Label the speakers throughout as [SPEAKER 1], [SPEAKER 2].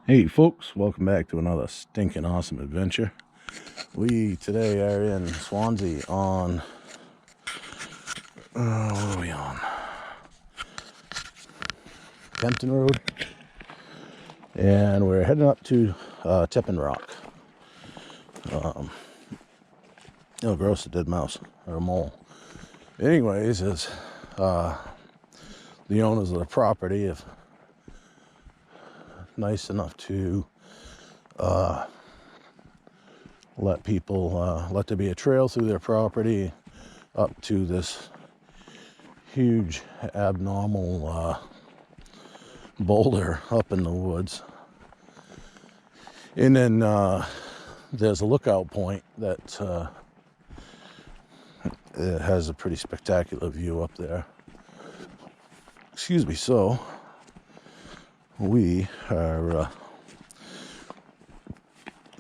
[SPEAKER 1] Hey folks, welcome back to another stinking awesome adventure. We today are in Swanzey on, what are we on? Kempton Road. And we're heading up to Tippin Rock. Oh, gross, a dead mouse, or a mole. Anyways, as the owners of the property have nice enough to let there be a trail through their property up to this huge abnormal boulder up in the woods. And then there's a lookout point that it has a pretty spectacular view up there. Excuse me. So we are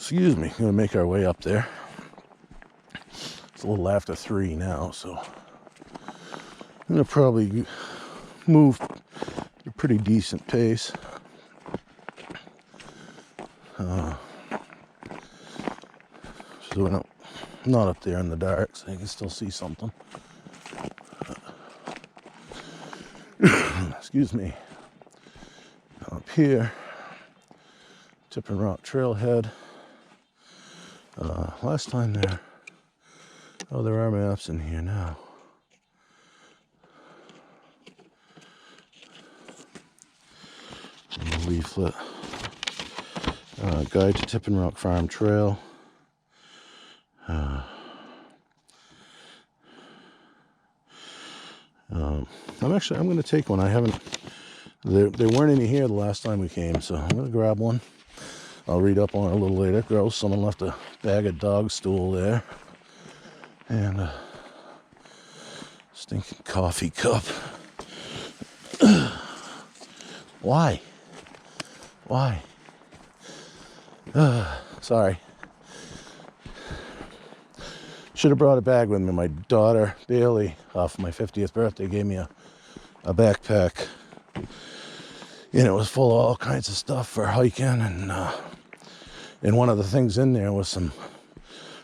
[SPEAKER 1] going to make our way up there. It's a little after 3 now, so I'm going to probably move at a pretty decent pace. So we're not up there in the dark, so you can still see something. Excuse me. Up here, Tippin Rock Trailhead. Last time there, there are maps in here now. And a leaflet. Guide to Tippin Rock Farm Trail. I'm going to take one. I haven't. There weren't any here the last time we came, so I'm going to grab one. I'll read up on it a little later. Gross, someone left a bag of dog stool there. And a stinking coffee cup. Why? Sorry. Should have brought a bag with me. My daughter, Bailey, for my 50th birthday, gave me a backpack. And it was full of all kinds of stuff for hiking. And one of the things in there was some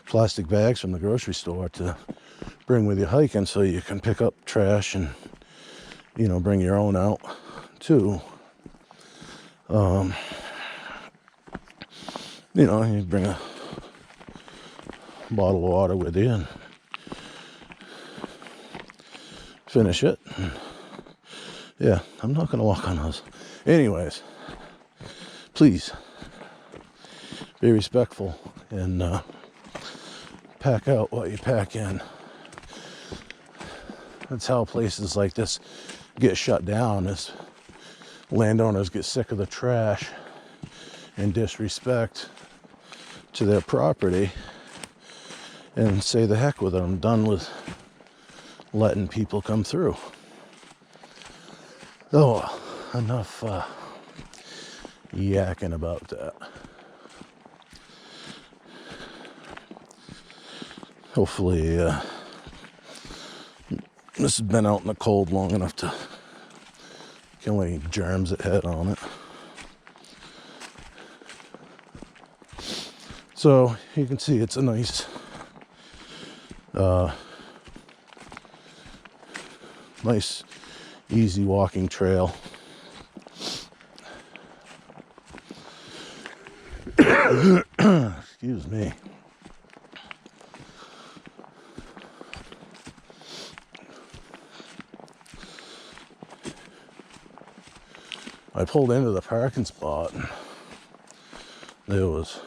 [SPEAKER 1] plastic bags from the grocery store to bring with you hiking, so you can pick up trash and, bring your own out too. You bring a bottle of water with you and finish it. And yeah, I'm not going to walk on those. Anyways, please be respectful and pack out what you pack in. That's how places like this get shut down, is landowners get sick of the trash and disrespect to their property and say the heck with it. I'm done with letting people come through. Oh, enough yakking about that. Hopefully this has been out in the cold long enough to kill any germs that had on it. So you can see it's a nice easy walking trail. Excuse me. I pulled into the parking spot and there was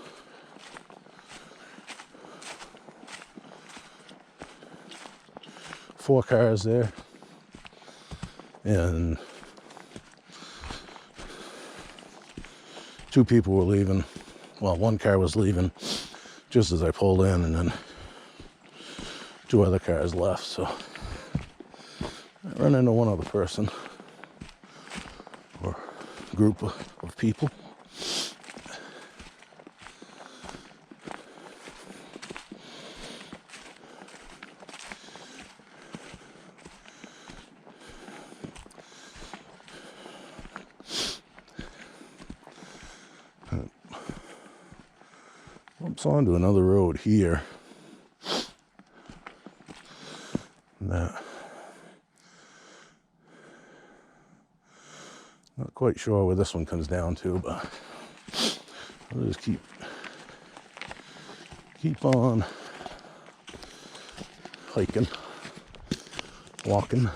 [SPEAKER 1] four cars there, and 2 people were leaving. Well, 1 car was leaving just as I pulled in, and then 2 other cars left. So I ran into one other person or group of people. Bumps onto another road here. That, not quite sure where this one comes down to, but I'll just keep on hiking, walking.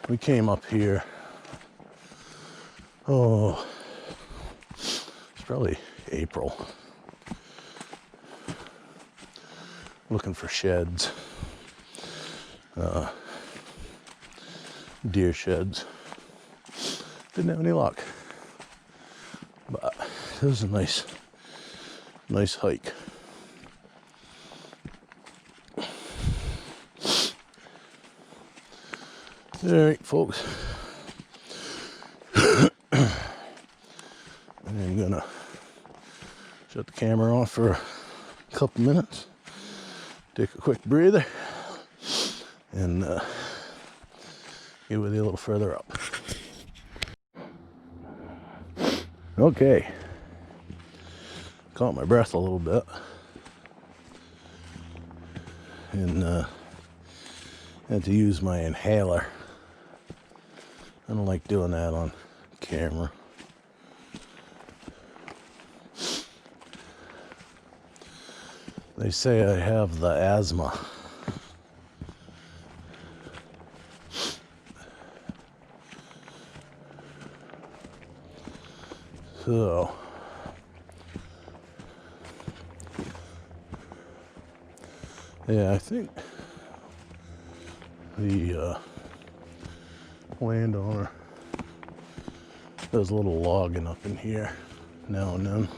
[SPEAKER 1] We came up here, oh, it's probably April, looking for sheds, deer sheds. Didn't have any luck, but it was a nice hike. All right, folks. I'm gonna shut the camera off for a couple minutes, take a quick breather, and get with you a little further up. Okay. Caught my breath a little bit, and had to use my inhaler. I don't like doing that on camera. They say I have the asthma. So, yeah, I think the landowner does a little logging up in here now and then.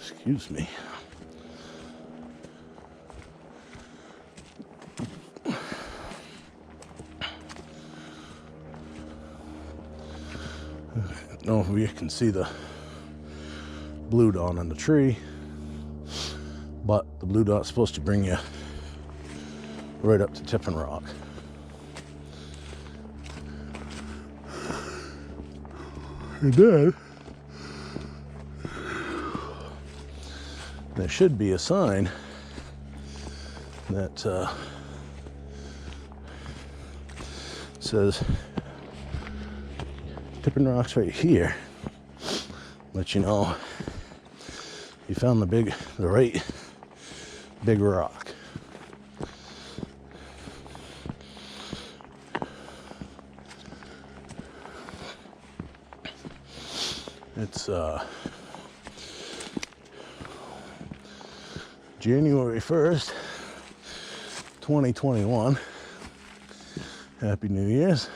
[SPEAKER 1] Excuse me. I don't know if you can see the blue dot on the tree, but the blue dot's supposed to bring you right up to Tippin Rock. It did. There should be a sign that says Tippin Rock's right here. Let you know you found the right big rock. It's January 1st, 2021. Happy New Year's.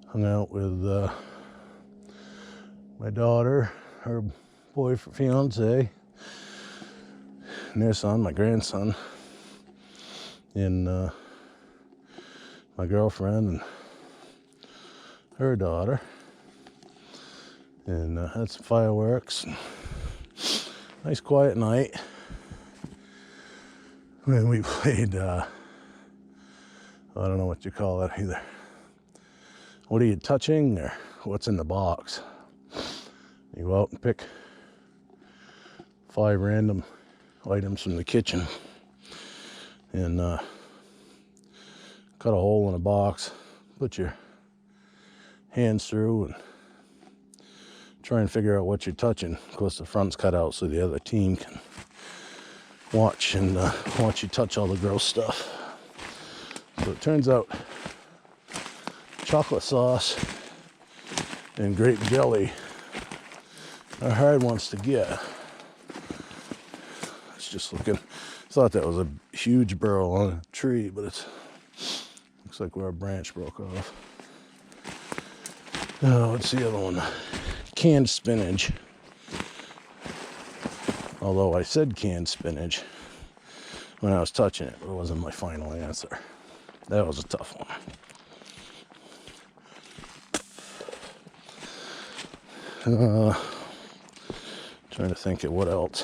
[SPEAKER 1] Hung out with my daughter, her boyfriend, fiance, and their son, my grandson, and my girlfriend and her daughter. and had some fireworks. Nice quiet night. And we played, I don't know what you call it either. What are you touching, or what's in the box? You go out and pick 5 random items from the kitchen and cut a hole in a box, put your hands through and try and figure out what you're touching. Of course, the front's cut out so the other team can watch and watch you touch all the gross stuff. So it turns out chocolate sauce and grape jelly are hard ones to get. It's just looking, thought that was a huge burrow on a tree, but it's looks like where a branch broke off. Oh, what's the other one? Canned spinach. Although I said canned spinach when I was touching it, but it wasn't my final answer. That was a tough one. Trying to think of what else.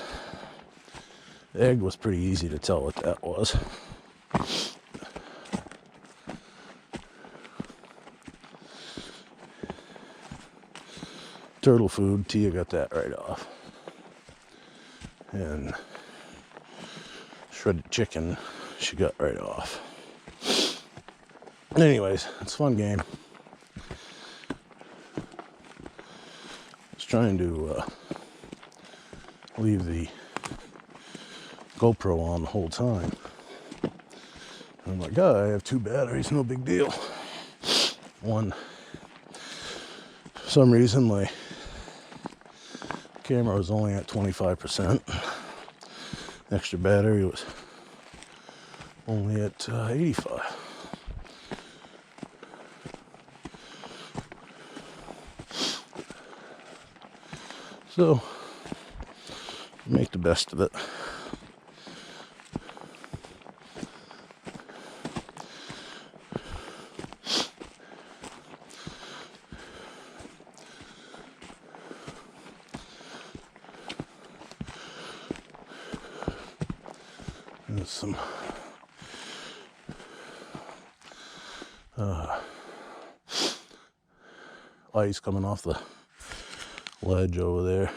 [SPEAKER 1] Egg was pretty easy to tell what that was. Turtle food, Tia got that right off. And shredded chicken, she got right off. Anyways, it's a fun game. I was trying to leave the GoPro on the whole time. And I'm like, oh, I have 2 batteries, no big deal. One, for some reason, my camera was only at 25%. Extra battery was only at 85. So, make the best of it. There's some ice coming off the ledge over there.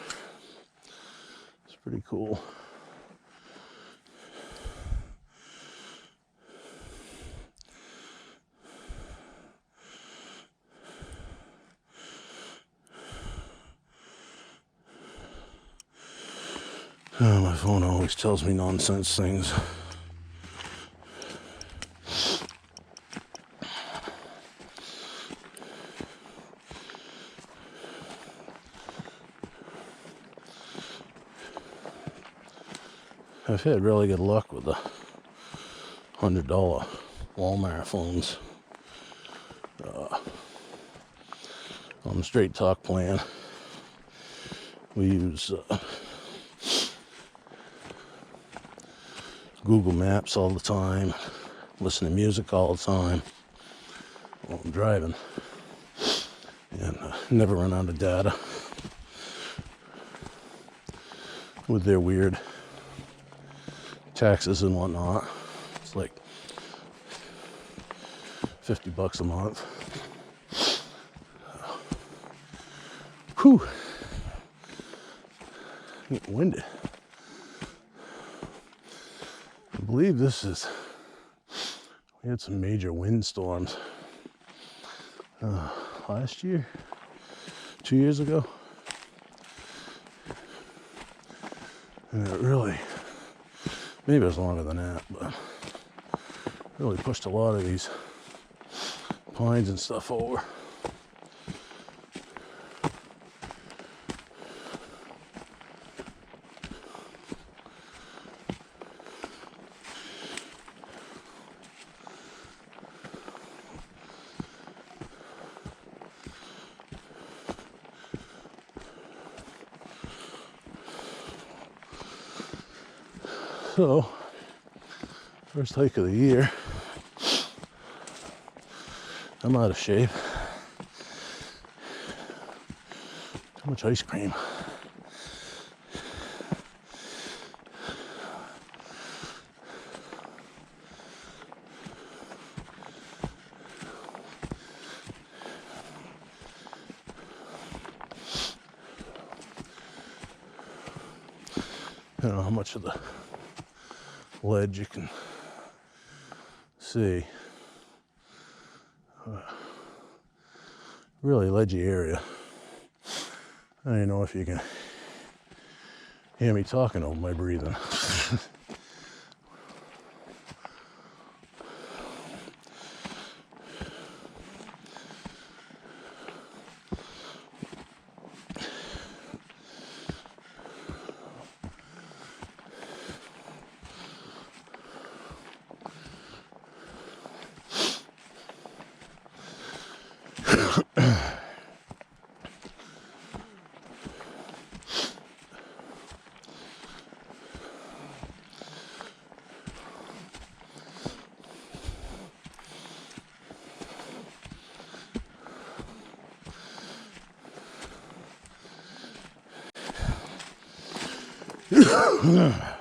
[SPEAKER 1] It's pretty cool. Oh, my phone always tells me nonsense things. I've had really good luck with the $100 Walmart phones. On the Straight Talk plan, we use Google Maps all the time, listen to music all the time while I'm driving, and never run out of data. With their weird taxes and whatnot, it's like $50 a month. Whew, I'm getting winded. I believe this is, we had some major windstorms last year, 2 years ago, and it really, maybe it was longer than that, but really pushed a lot of these pines and stuff over. So, first hike of the year. I'm out of shape. Too much ice cream. I don't know how much of the ledge you can see. Really ledgy area. I don't even know if you can hear me talking over my breathing.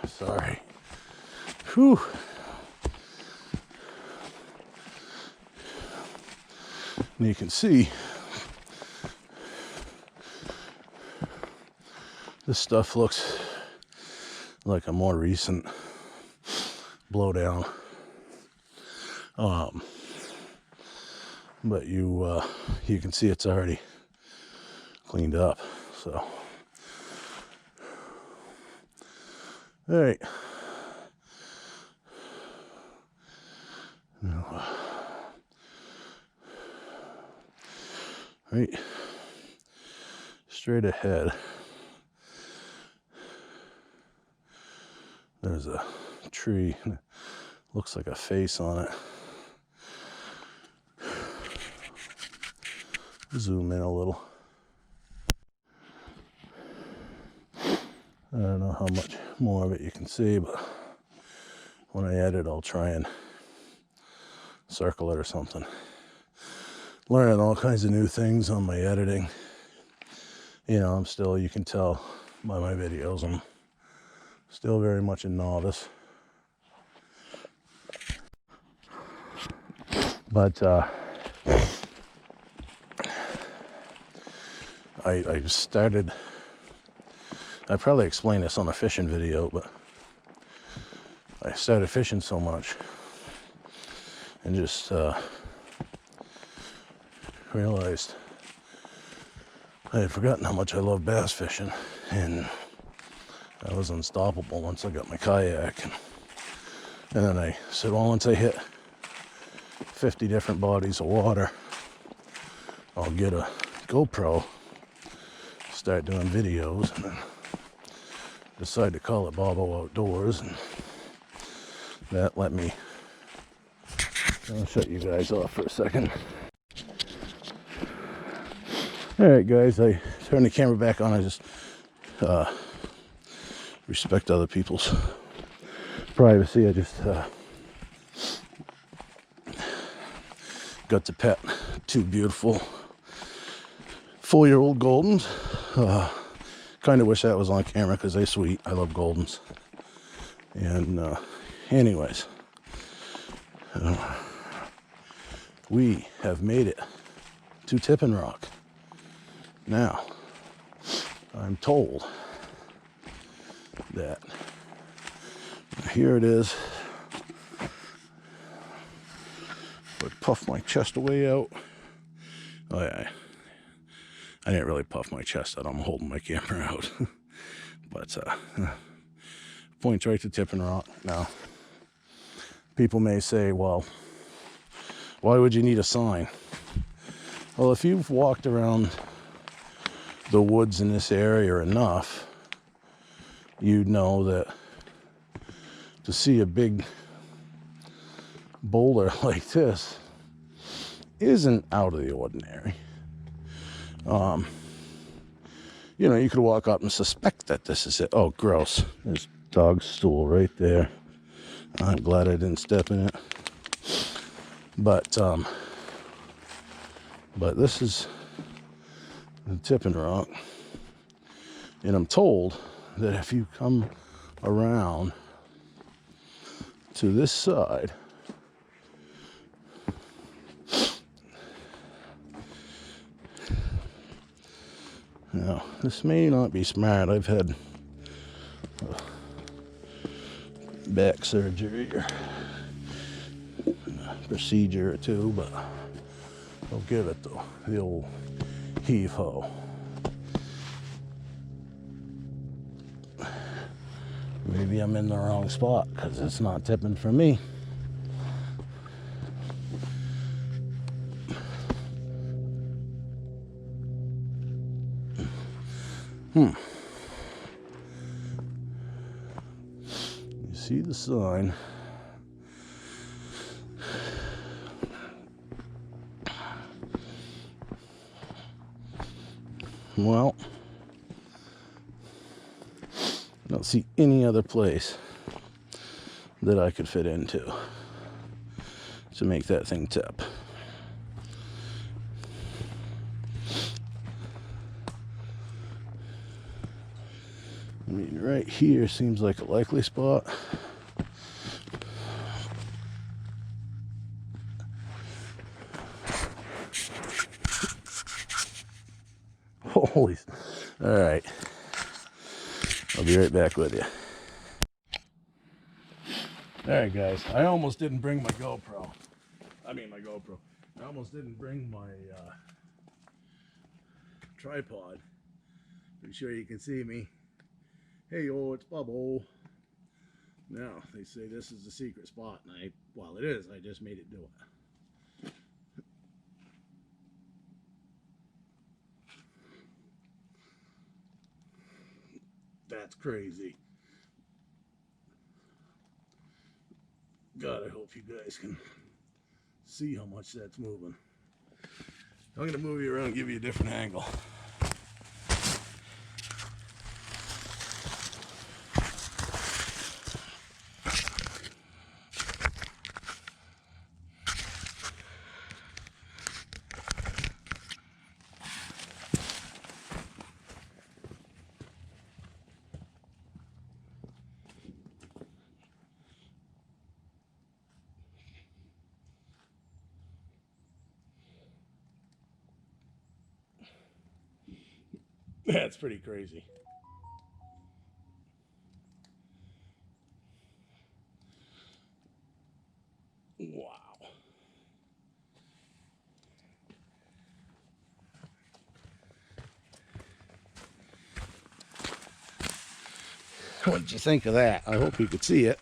[SPEAKER 1] Sorry. Whew. And you can see this stuff looks like a more recent blowdown. But you can see it's already cleaned up. So, all right. Now, right straight ahead, there's a tree. Looks like a face on it. Zoom in a little. I don't know how much more of it you can see, but when I edit, I'll try and circle it or something. Learning all kinds of new things on my editing. You know, I'm still, you can tell by my videos, I'm still very much a novice. But I started, I probably explained this on a fishing video, but I started fishing so much and just realized I had forgotten how much I love bass fishing, and I was unstoppable once I got my kayak. And then I said, well, once I hit 50 different bodies of water, I'll get a GoPro, start doing videos, and then decided to call it Bobo Outdoors, and that let me, I'll shut you guys off for a second. Alright guys, I turned the camera back on. I just respect other people's privacy. I just got to pet two beautiful 4-year-old Goldens. Kind of wish that was on camera because they're sweet. I love Goldens. And anyways, we have made it to Tippin Rock. Now, I'm told that here it is. But puff my chest away out. Oh yeah, I didn't really puff my chest out. I'm holding my camera out. But points right to Tippin Rock. Now, people may say, well, why would you need a sign? Well, if you've walked around the woods in this area enough, you'd know that to see a big boulder like this isn't out of the ordinary. You know, you could walk up and suspect that this is it. Oh, gross. There's dog stool right there. I'm glad I didn't step in it. But this is the Tippin Rock. And I'm told that if you come around to this side, now this may not be smart. I've had back surgery or procedure or two, but I'll give it the old heave-ho. Maybe I'm in the wrong spot because it's not tipping for me. You see the sign. Well, I don't see any other place that I could fit into to make that thing tip. I mean, right here seems like a likely spot. Holy, all right. I'll be right back with you. All right, guys. I almost didn't bring my GoPro. I almost didn't bring my tripod. Pretty sure you can see me. Hey, yo, it's Bubble. Now, they say this is the secret spot, and well, it is. I just made it do it. That's crazy. God, I hope you guys can see how much that's moving. I'm going to move you around and give you a different angle. That's pretty crazy. Wow. What did you think of that? I hope you could see it.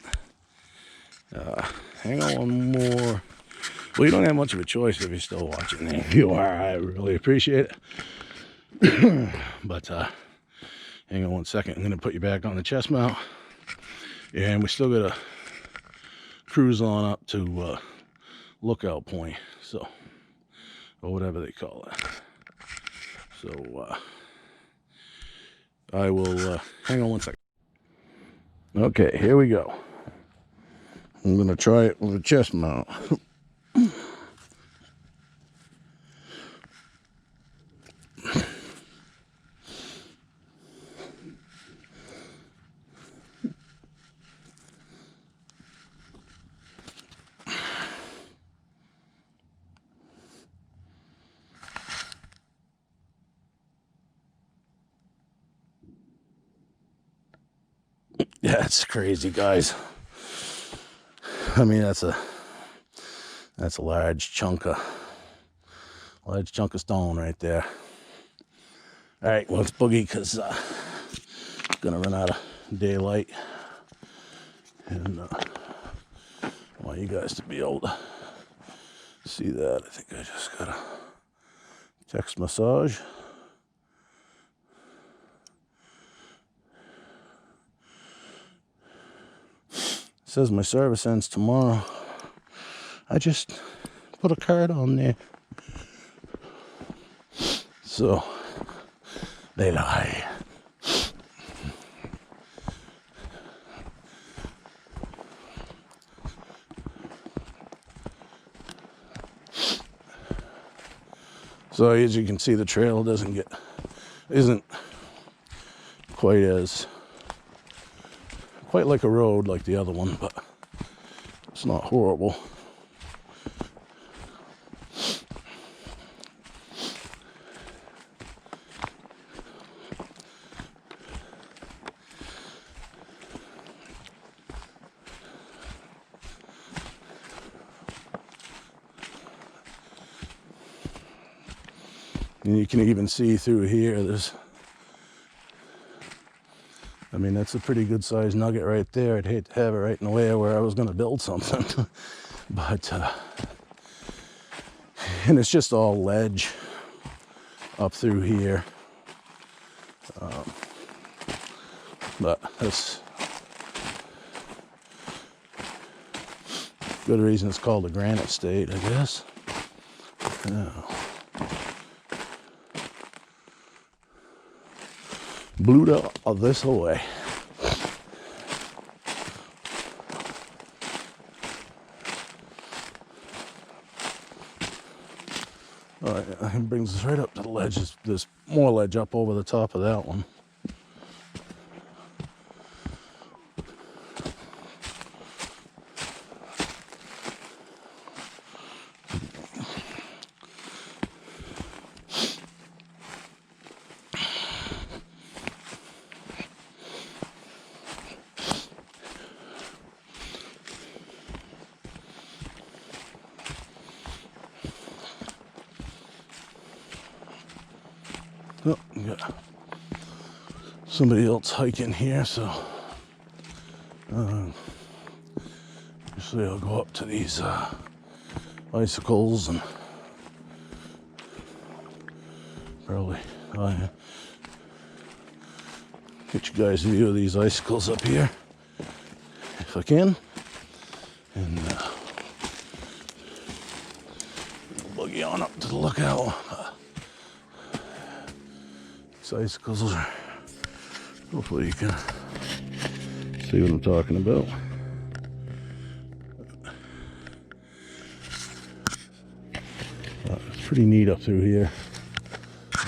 [SPEAKER 1] Hang on one more. Well, you don't have much of a choice if you're still watching. If you are, I really appreciate it. But hang on one second. I'm going to put you back on the chest mount. And we still got to cruise on up to lookout point. So, or whatever they call it. So, I will hang on one second. Okay, here we go. I'm going to try it with a chest mount. Yeah, it's crazy, guys. I mean, that's a large chunk of stone right there. All right, well, let's boogie because gonna run out of daylight, and I want you guys to be able to see that. I think I just got a text massage. It says my service ends tomorrow. I just put a card on there. So, they lie. So as you can see, the trail isn't quite like a road like the other one, but it's not horrible. And you can even see through here, I mean, that's a pretty good sized nugget right there. I'd hate to have it right in the way of where I was going to build something. But, and it's just all ledge up through here. But that's good reason it's called a granite state, I guess. Blew out of this away. All right, it brings us right up to the ledge. There's more ledge up over the top of that one. Oh, we got somebody else hiking here, so usually I'll go up to these icicles and probably get you guys a view of these icicles up here if I can, and buggy on up to the lookout. These icicles are, hopefully you can see what I'm talking about. It's pretty neat up through here.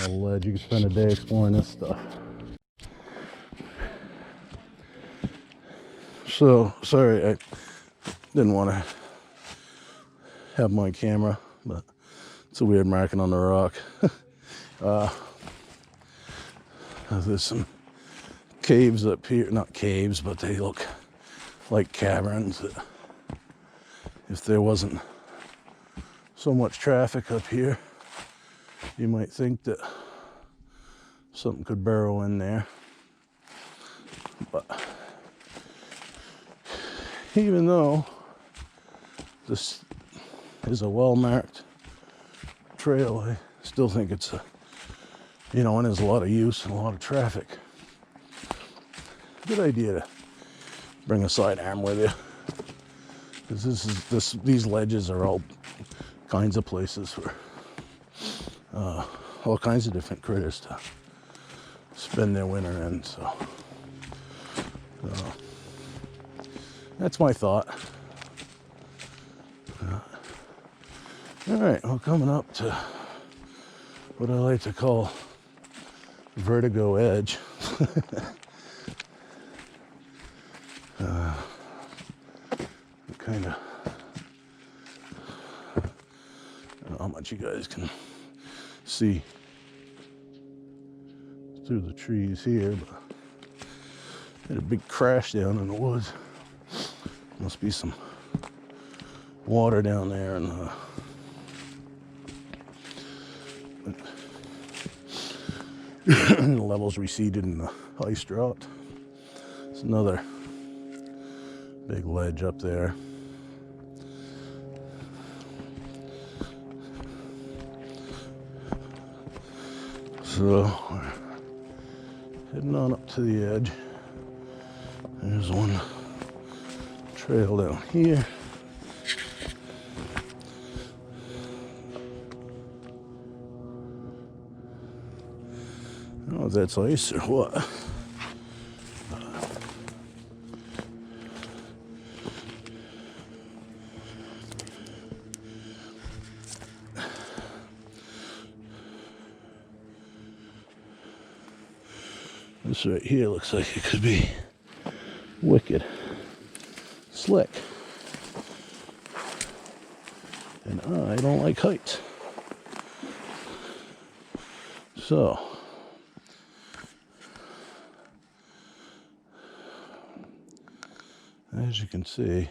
[SPEAKER 1] All the ledge, you can spend a day exploring this stuff. So, sorry, I didn't want to have my camera, but it's a weird marking on the rock. There's some caves up here, not caves, but they look like caverns. That if there wasn't so much traffic up here, you might think that something could burrow in there. But even though this is a well-marked trail, I still think it's and there's a lot of use and a lot of traffic. Good idea to bring a sidearm with you, because these ledges are all kinds of places for all kinds of different critters to spend their winter in. So that's my thought. All right, well, coming up to what I like to call vertigo edge. Kind of, I don't know how much you guys can see through the trees here, but had a big crash down in the woods. Must be some water down there, and the levels receded and the ice dropped. It's another big ledge up there. So we're heading on up to the edge. There's one trail down here. I don't know if that's ice or what. This right here looks like it could be wicked slick. And I don't like heights. So, as you can see,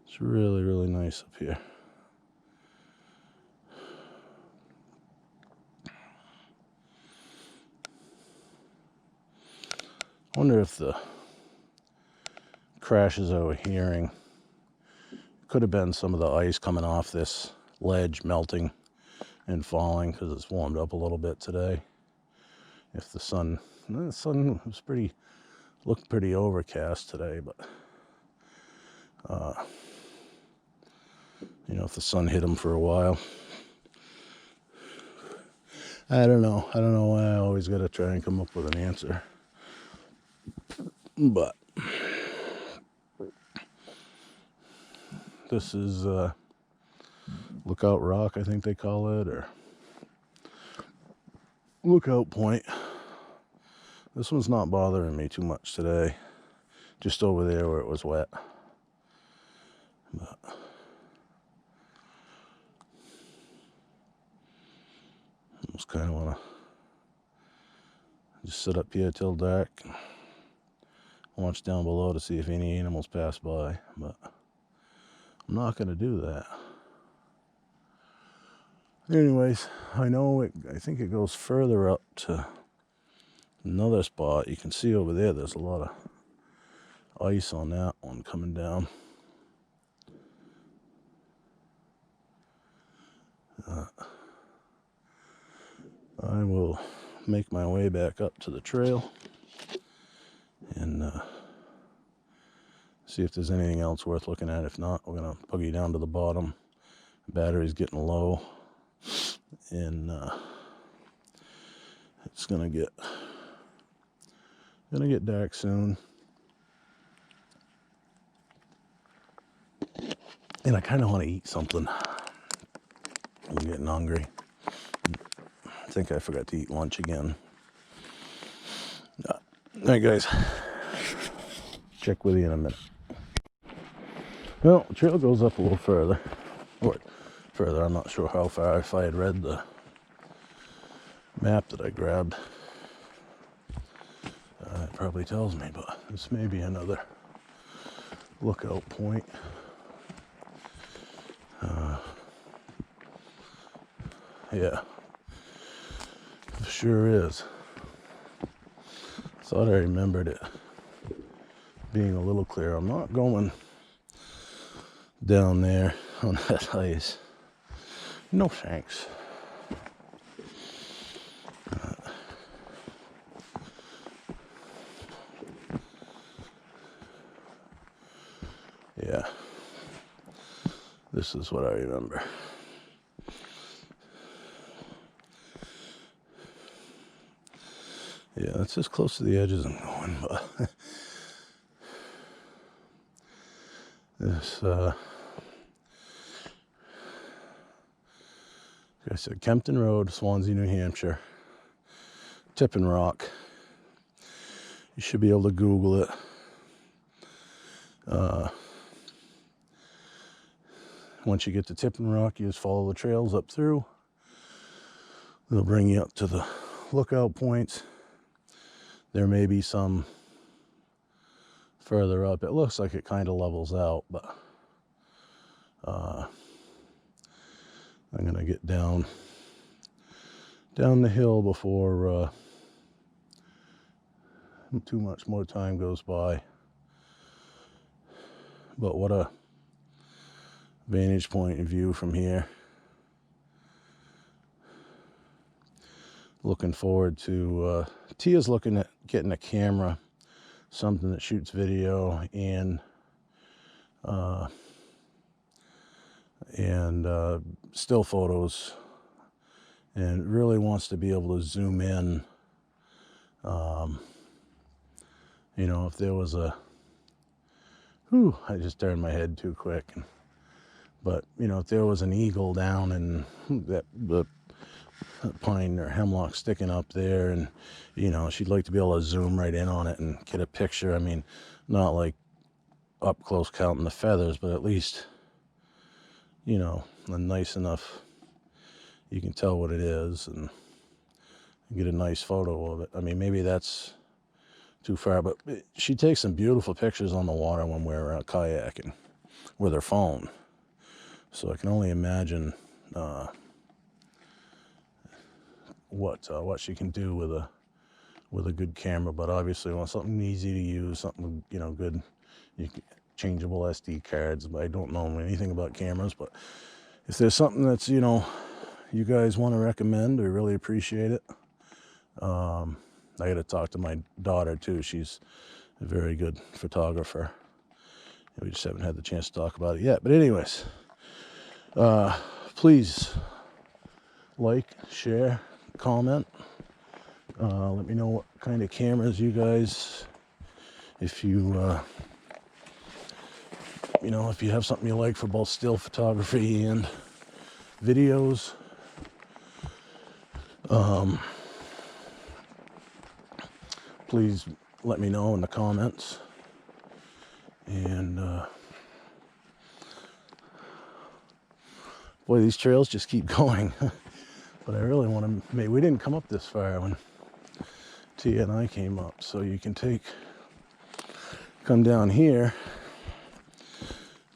[SPEAKER 1] it's really, really nice up here. I wonder if the crashes I was hearing could have been some of the ice coming off this ledge melting and falling because it's warmed up a little bit today. If the sun was looked pretty overcast today, but you know, if the sun hit them for a while. I don't know why I always got to try and come up with an answer. But this is Lookout Rock, I think they call it, or Lookout Point. This one's not bothering me too much today. Just over there where it was wet. But I just kind of want to just sit up here till dark. Watch down below to see if any animals pass by. But I'm not going to do that. Anyways, I think it goes further up to another spot. You can see over there, there's a lot of ice on that one coming down. I will make my way back up to the trail and see if there's anything else worth looking at. If not, we're going to buggy down to the bottom. The battery's getting low, and it's going to get dark soon. And I kind of want to eat something. I'm getting hungry. I think I forgot to eat lunch again. All right, guys. Check with you in a minute. Well, the trail goes up a little further. Or further, I'm not sure how far. If I had read the map that I grabbed, it probably tells me, but this may be another lookout point. Yeah, it sure is. Thought I remembered it being a little clear. I'm not going down there on that ice. No thanks. Yeah, this is what I remember. Yeah, that's as close to the edge as I'm going, but this, like I said, Kempton Road, Swanzey, New Hampshire, Tippin Rock. You should be able to Google it. Once you get to Tippin Rock, you just follow the trails up through. They'll bring you up to the lookout points. There may be some further up. It looks like it kind of levels out, but I'm gonna get down the hill before too much more time goes by. But what a vantage point and view from here. Looking forward to Tia's looking at getting a camera, something that shoots video and still photos, and really wants to be able to zoom in. You know, if there was I just turned my head too quick and But, you know, if there was an eagle down and the pine or hemlock sticking up there, and, you know, she'd like to be able to zoom right in on it and get a picture. I mean, not like up close counting the feathers, but at least, you know, a nice enough, you can tell what it is and get a nice photo of it. I mean, maybe that's too far, but she takes some beautiful pictures on the water when we're kayaking with her phone. So I can only imagine what she can do with a good camera. But obviously, I want something easy to use, something, you know, good. Changeable SD cards. But I don't know anything about cameras. But if there's something that's, you know, you guys want to recommend, I really appreciate it. I got to talk to my daughter too. She's a very good photographer. We just haven't had the chance to talk about it yet. But anyways, please like, share, comment. Let me know what kind of cameras you guys, if you, you know, if you have something you like for both still photography and videos. Please let me know in the comments. And boy, these trails just keep going. But I really want to, we didn't come up this far when Tia and I came up. So you can come down here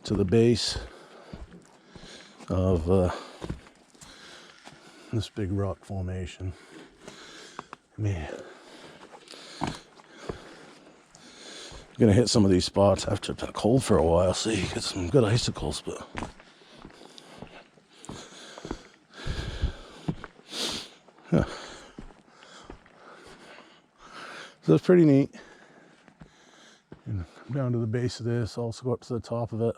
[SPEAKER 1] to the base of this big rock formation. Man, gonna hit some of these spots after it's been cold for a while, so you get some good icicles. But yeah. So it's pretty neat. And come down to the base of this, also go up to the top of it.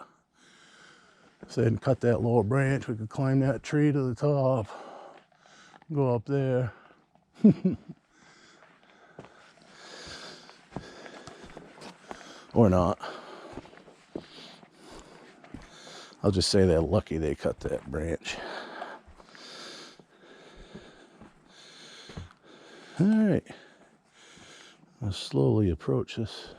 [SPEAKER 1] If they hadn't cut that lower branch, we could climb that tree to the top, go up there. Or not. I'll just say they're lucky they cut that branch. All right. I'll slowly approach this.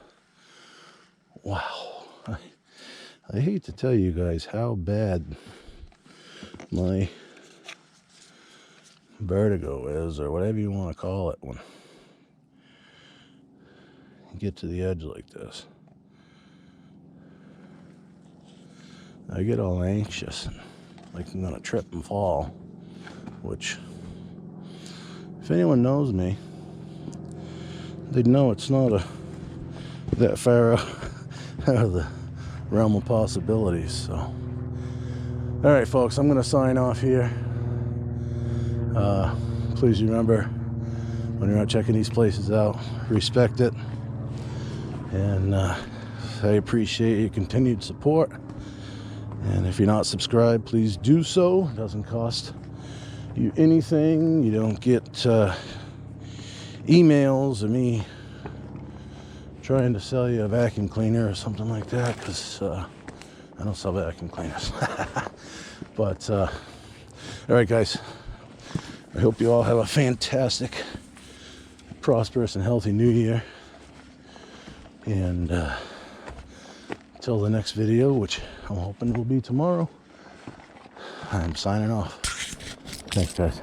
[SPEAKER 1] Wow. I hate to tell you guys how bad my vertigo is, or whatever you want to call it, when you get to the edge like this. I get all anxious, like I'm gonna trip and fall, which, if anyone knows me, they'd know it's not that far out of the realm of possibilities. So, all right, folks, I'm gonna sign off here. Please remember, when you're out checking these places out, respect it, and I appreciate your continued support. And if you're not subscribed, please do so. It doesn't cost you anything. You don't get emails of me trying to sell you a vacuum cleaner or something like that, because I don't sell vacuum cleaners. But all right, guys, I hope you all have a fantastic, prosperous, and healthy new year. And until the next video, which I'm hoping will be tomorrow, I'm signing off. Thanks, guys.